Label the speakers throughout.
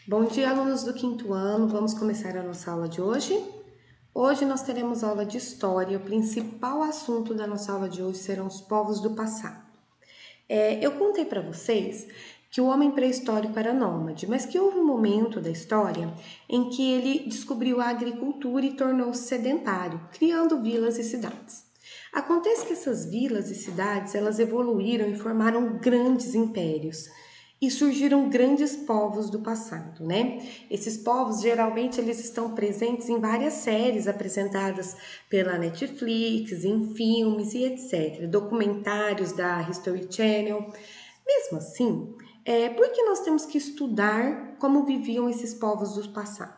Speaker 1: Bom dia, alunos do quinto ano. Vamos começar a nossa aula de hoje. Hoje nós teremos aula de história. O principal assunto da nossa aula de hoje serão os povos do passado. Eu contei para vocês que o homem pré-histórico era nômade, mas que houve um momento da história em que ele descobriu a agricultura e tornou-se sedentário, criando vilas e cidades. Acontece que essas vilas e cidades, elas evoluíram e formaram grandes impérios. E surgiram grandes povos do passado, né? Esses povos geralmente eles estão presentes em várias séries apresentadas pela Netflix, em filmes e etc, documentários da History Channel. Mesmo assim, por que nós temos que estudar como viviam esses povos do passado?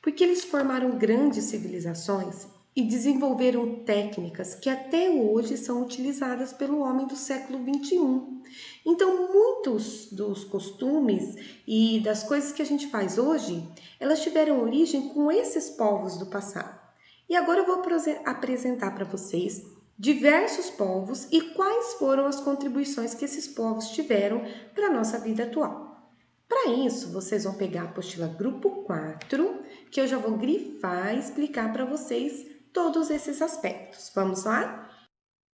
Speaker 1: Porque eles formaram grandes civilizações e desenvolveram técnicas que até hoje são utilizadas pelo homem do século XXI. Então, muitos dos costumes e das coisas que a gente faz hoje, elas tiveram origem com esses povos do passado. E agora eu vou apresentar para vocês diversos povos e quais foram as contribuições que esses povos tiveram para a nossa vida atual. Para isso, vocês vão pegar a apostila Grupo 4, que eu já vou grifar e explicar para vocês todos esses aspectos. Vamos lá?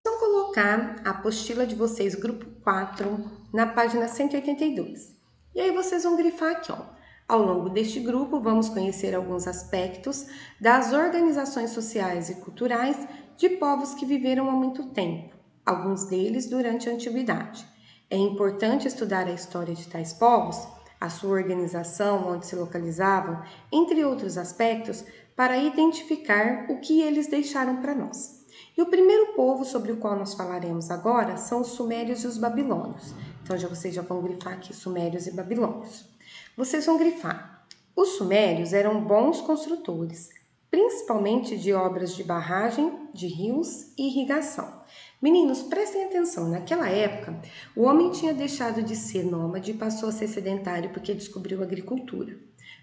Speaker 1: Vou colocar a apostila de vocês, Grupo 4, na página 182. E aí vocês vão grifar aqui, ó. Ao longo deste grupo, vamos conhecer alguns aspectos das organizações sociais e culturais de povos que viveram há muito tempo, alguns deles durante a antiguidade. É importante estudar a história de tais povos, a sua organização, onde se localizavam, entre outros aspectos, para identificar o que eles deixaram para nós. E o primeiro povo sobre o qual nós falaremos agora são os sumérios e os babilônios. Então, vocês já vão grifar aqui sumérios e babilônios. Vocês vão grifar. Os sumérios eram bons construtores, principalmente de obras de barragem, de rios e irrigação. Meninos, prestem atenção, naquela época, o homem tinha deixado de ser nômade e passou a ser sedentário porque descobriu a agricultura.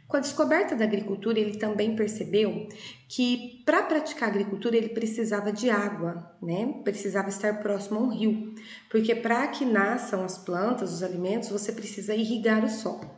Speaker 1: Com a descoberta da agricultura, ele também percebeu que para praticar a agricultura ele precisava de água, né? Precisava estar próximo a um rio, porque para que nasçam as plantas, os alimentos, você precisa irrigar o solo.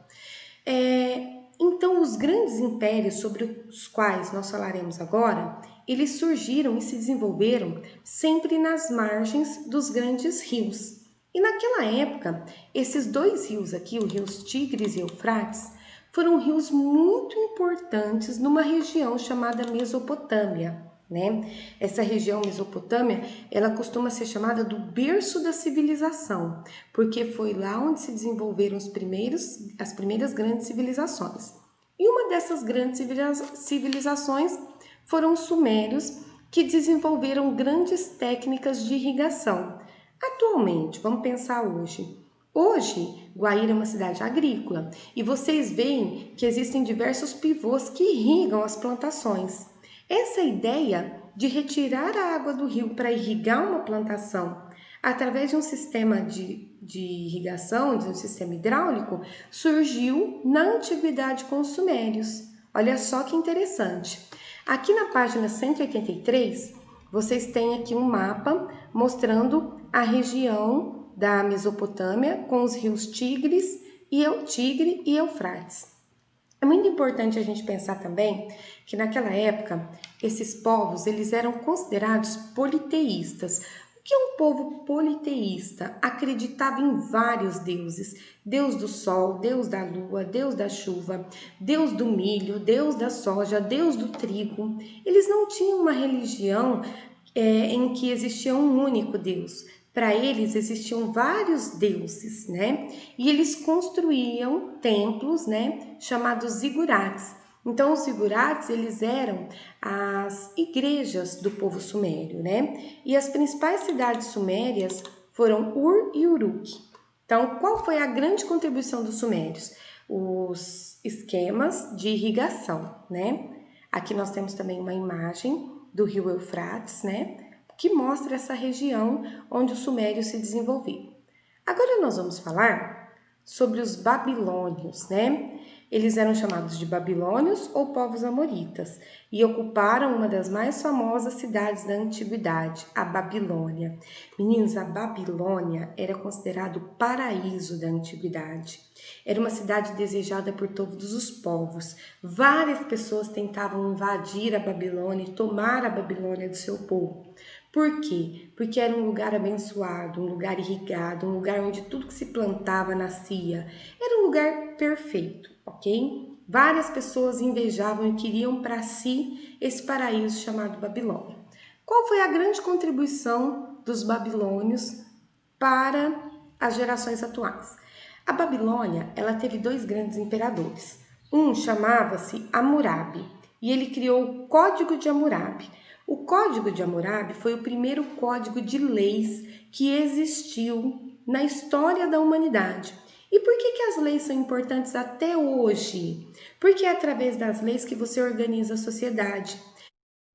Speaker 1: Então, os grandes impérios sobre os quais nós falaremos agora, eles surgiram e se desenvolveram sempre nas margens dos grandes rios. E naquela época, esses dois rios aqui, os rios Tigres e Eufrates, foram rios muito importantes numa região chamada Mesopotâmia, né? Essa região Mesopotâmia, ela costuma ser chamada do berço da civilização, porque foi lá onde se desenvolveram as primeiras grandes civilizações. E uma dessas grandes civilizações foram os sumérios, que desenvolveram grandes técnicas de irrigação. Atualmente, vamos pensar hoje. Hoje, Guaíra é uma cidade agrícola e vocês veem que existem diversos pivôs que irrigam as plantações. Essa ideia de retirar a água do rio para irrigar uma plantação através de um sistema de irrigação, de um sistema hidráulico, surgiu na antiguidade com os sumérios. Olha só que interessante. Aqui na página 183, vocês têm aqui um mapa mostrando a região da Mesopotâmia com os rios Tigre e Eufrates. É muito importante a gente pensar também que naquela época esses povos eles eram considerados politeístas. O que é um povo politeísta? Acreditava em vários deuses: Deus do sol, Deus da lua, Deus da chuva, Deus do milho, Deus da soja, Deus do trigo. Eles não tinham uma religião em que existia um único Deus. Para eles existiam vários deuses, né? E eles construíam templos, né, chamados zigurates. Então, os zigurates, eles eram as igrejas do povo sumério, né? E as principais cidades sumérias foram Ur e Uruk. Então, qual foi a grande contribuição dos sumérios? Os esquemas de irrigação, né? Aqui nós temos também uma imagem do rio Eufrates, né? Que mostra essa região onde os sumérios se desenvolveram. Agora nós vamos falar sobre os babilônios, né? Eles eram chamados de babilônios ou povos amoritas e ocuparam uma das mais famosas cidades da antiguidade, a Babilônia. Meninos, a Babilônia era considerado o paraíso da antiguidade. Era uma cidade desejada por todos os povos. Várias pessoas tentavam invadir a Babilônia e tomar a Babilônia do seu povo. Por quê? Porque era um lugar abençoado, um lugar irrigado, um lugar onde tudo que se plantava nascia. Era um lugar perfeito, ok? Várias pessoas invejavam e queriam para si esse paraíso chamado Babilônia. Qual foi a grande contribuição dos babilônios para as gerações atuais? A Babilônia, ela teve dois grandes imperadores. Um chamava-se Hammurabi e ele criou o Código de Hammurabi. O Código de Hammurabi foi o primeiro código de leis que existiu na história da humanidade. E por que as leis são importantes até hoje? Porque é através das leis que você organiza a sociedade.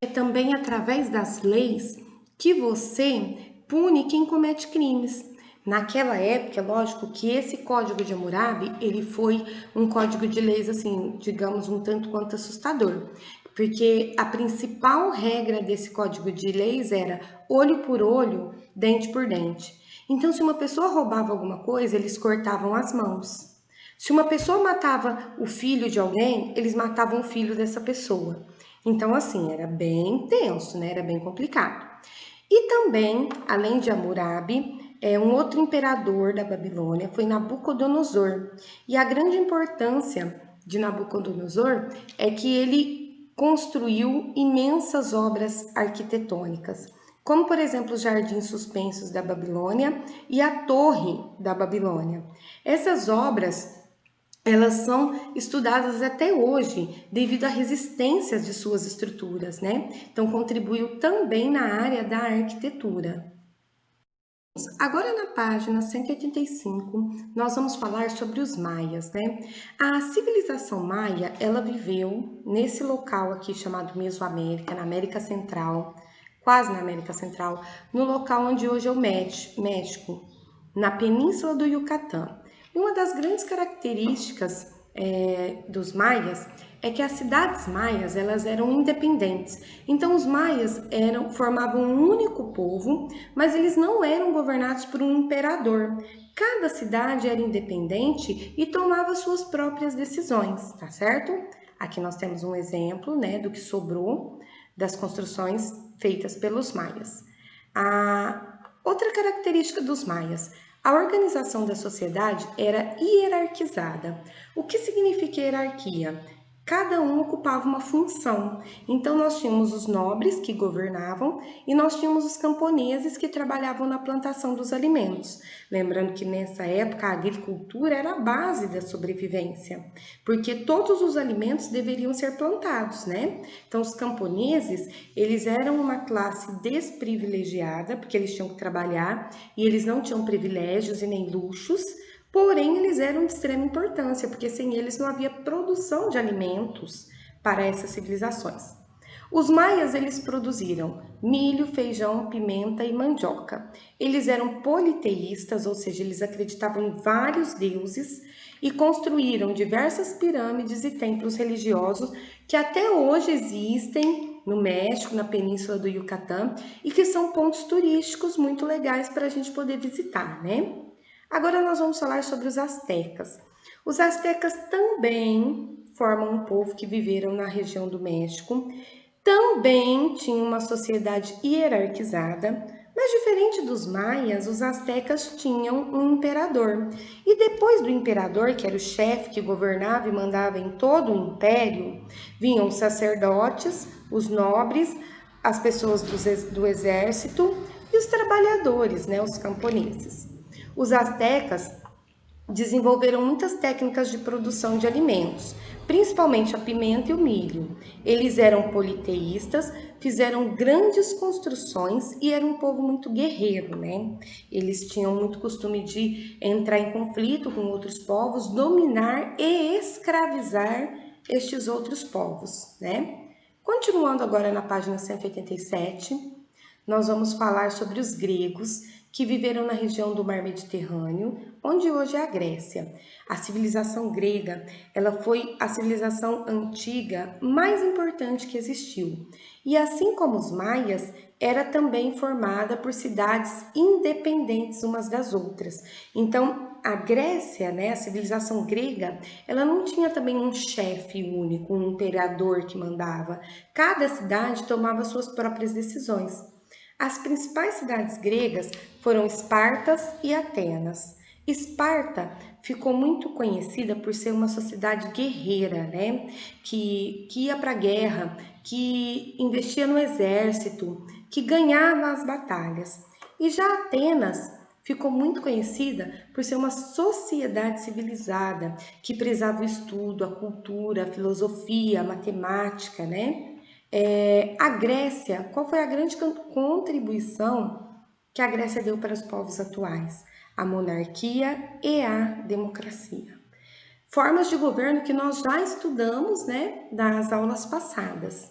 Speaker 1: É também através das leis que você pune quem comete crimes. Naquela época, é lógico que esse Código de Hammurabi, ele foi um código de leis, assim, digamos, um tanto quanto assustador. Porque a principal regra desse código de leis era olho por olho, dente por dente. Então, se uma pessoa roubava alguma coisa, eles cortavam as mãos. Se uma pessoa matava o filho de alguém, eles matavam o filho dessa pessoa. Então, assim, era bem tenso, né? Era bem complicado. E também, além de Hammurabi, um outro imperador da Babilônia foi Nabucodonosor. E a grande importância de Nabucodonosor é que ele construiu imensas obras arquitetônicas, como por exemplo os jardins suspensos da Babilônia e a Torre da Babilônia. Essas obras elas são estudadas até hoje devido à resistência de suas estruturas, né? Então contribuiu também na área da arquitetura. Agora na página 185, nós vamos falar sobre os maias, né? A civilização maia, ela viveu nesse local aqui chamado Mesoamérica, na América Central, quase na América Central, no local onde hoje é o México, na Península do Yucatán. E uma das grandes características dos maias é que as cidades maias elas eram independentes. Então os maias formavam um único povo, mas eles não eram governados por um imperador. Cada cidade era independente e tomava suas próprias decisões, tá certo? Aqui nós temos um exemplo, né, do que sobrou das construções feitas pelos maias. A outra característica dos maias, a organização da sociedade era hierarquizada. O que significa hierarquia? Cada um ocupava uma função. Então, nós tínhamos os nobres que governavam e nós tínhamos os camponeses que trabalhavam na plantação dos alimentos. Lembrando que nessa época a agricultura era a base da sobrevivência, porque todos os alimentos deveriam ser plantados, né? Então, os camponeses, eles eram uma classe desprivilegiada, porque eles tinham que trabalhar e eles não tinham privilégios e nem luxos. Porém, eles eram de extrema importância, porque sem eles não havia produção de alimentos para essas civilizações. Os maias, eles produziram milho, feijão, pimenta e mandioca. Eles eram politeístas, ou seja, eles acreditavam em vários deuses e construíram diversas pirâmides e templos religiosos que até hoje existem no México, na Península do Yucatán, e que são pontos turísticos muito legais para a gente poder visitar, né? Agora nós vamos falar sobre os astecas. Os astecas também formam um povo que viveram na região do México, também tinham uma sociedade hierarquizada, mas diferente dos maias, os astecas tinham um imperador. E depois do imperador, que era o chefe que governava e mandava em todo o império, vinham os sacerdotes, os nobres, as pessoas do exército e os trabalhadores, né, os camponeses. Os astecas desenvolveram muitas técnicas de produção de alimentos, principalmente a pimenta e o milho. Eles eram politeístas, fizeram grandes construções e eram um povo muito guerreiro, né? Eles tinham muito costume de entrar em conflito com outros povos, dominar e escravizar estes outros povos, né? Continuando agora na página 187, nós vamos falar sobre os gregos, que viveram na região do Mar Mediterrâneo, onde hoje é a Grécia. A civilização grega, ela foi a civilização antiga mais importante que existiu. E assim como os maias, era também formada por cidades independentes umas das outras. Então, a Grécia, né, a civilização grega, ela não tinha também um chefe único, um imperador que mandava. Cada cidade tomava suas próprias decisões. As principais cidades gregas foram Espartas e Atenas. Esparta ficou muito conhecida por ser uma sociedade guerreira, né? Que ia para a guerra, que investia no exército, que ganhava as batalhas. E já Atenas ficou muito conhecida por ser uma sociedade civilizada, que prezava o estudo, a cultura, a filosofia, a matemática, né? A Grécia, qual foi a grande contribuição que a Grécia deu para os povos atuais? A monarquia e a democracia. Formas de governo que nós já estudamos, né, das aulas passadas.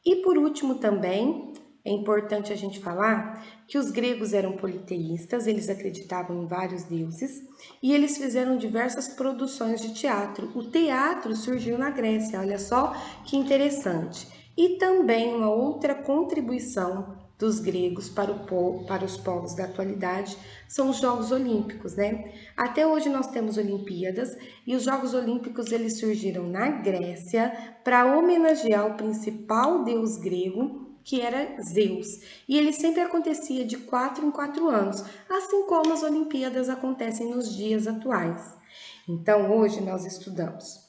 Speaker 1: E por último também, é importante a gente falar que os gregos eram politeístas, eles acreditavam em vários deuses e eles fizeram diversas produções de teatro. O teatro surgiu na Grécia, olha só que interessante. E também uma outra contribuição dos gregos para os povos da atualidade são os Jogos Olímpicos, né? Até hoje nós temos Olimpíadas e os Jogos Olímpicos eles surgiram na Grécia para homenagear o principal deus grego, que era Zeus. E ele sempre acontecia de 4 em 4 anos, assim como as Olimpíadas acontecem nos dias atuais. Então hoje nós estudamos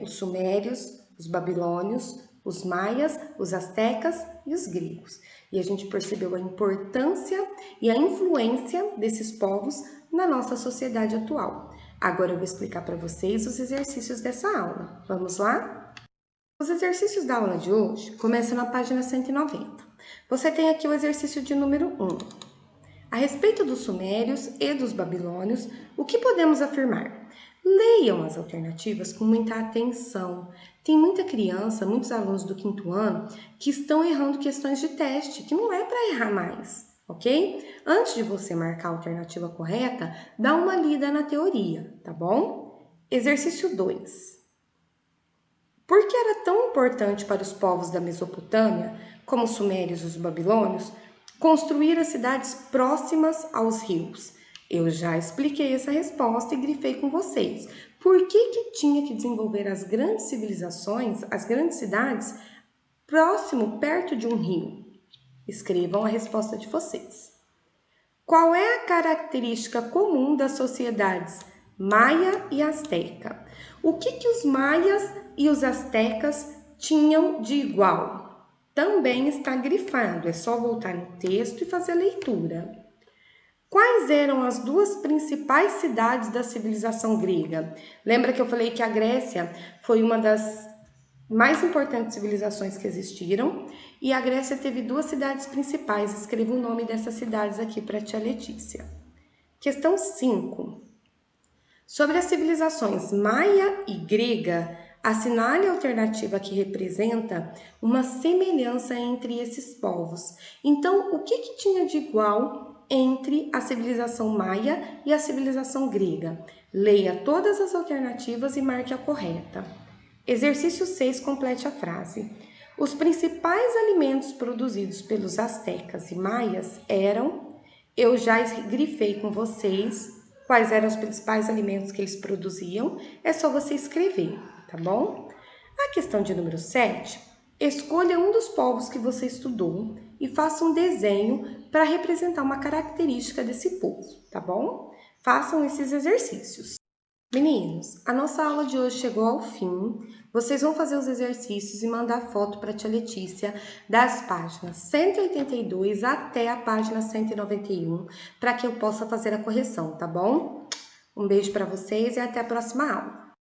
Speaker 1: os sumérios, os babilônios, os maias, os astecas e os gregos. E a gente percebeu a importância e a influência desses povos na nossa sociedade atual. Agora eu vou explicar para vocês os exercícios dessa aula. Vamos lá? Os exercícios da aula de hoje começam na página 190. Você tem aqui o exercício de número 1. A respeito dos sumérios e dos babilônios, o que podemos afirmar? Leiam as alternativas com muita atenção. Tem muita criança, muitos alunos do 5º ano, que estão errando questões de teste, que não é para errar mais, ok? Antes de você marcar a alternativa correta, dá uma lida na teoria, tá bom? Exercício 2. Por que era tão importante para os povos da Mesopotâmia, como os sumérios e os babilônios, construir as cidades próximas aos rios? Eu já expliquei essa resposta e grifei com vocês. Por que tinha que desenvolver as grandes civilizações, as grandes cidades, perto de um rio? Escrevam a resposta de vocês. Qual é a característica comum das sociedades maia e asteca? O que os maias e os astecas tinham de igual? Também está grifado, é só voltar no texto e fazer a leitura. Quais eram as duas principais cidades da civilização grega? Lembra que eu falei que a Grécia foi uma das mais importantes civilizações que existiram e a Grécia teve duas cidades principais. Escreva o nome dessas cidades aqui para a tia Letícia. Questão 5. Sobre as civilizações maia e grega, assinale a alternativa que representa uma semelhança entre esses povos. Então, o que tinha de igual entre a civilização maia e a civilização grega? Leia todas as alternativas e marque a correta. Exercício 6, complete a frase. Os principais alimentos produzidos pelos astecas e maias eram, eu já grifei com vocês quais eram os principais alimentos que eles produziam, é só você escrever, tá bom? A questão de número 7, escolha um dos povos que você estudou e faça um desenho para representar uma característica desse povo, tá bom? Façam esses exercícios. Meninos, a nossa aula de hoje chegou ao fim. Vocês vão fazer os exercícios e mandar foto para a tia Letícia das páginas 182 até a página 191, para que eu possa fazer a correção, tá bom? Um beijo para vocês e até a próxima aula.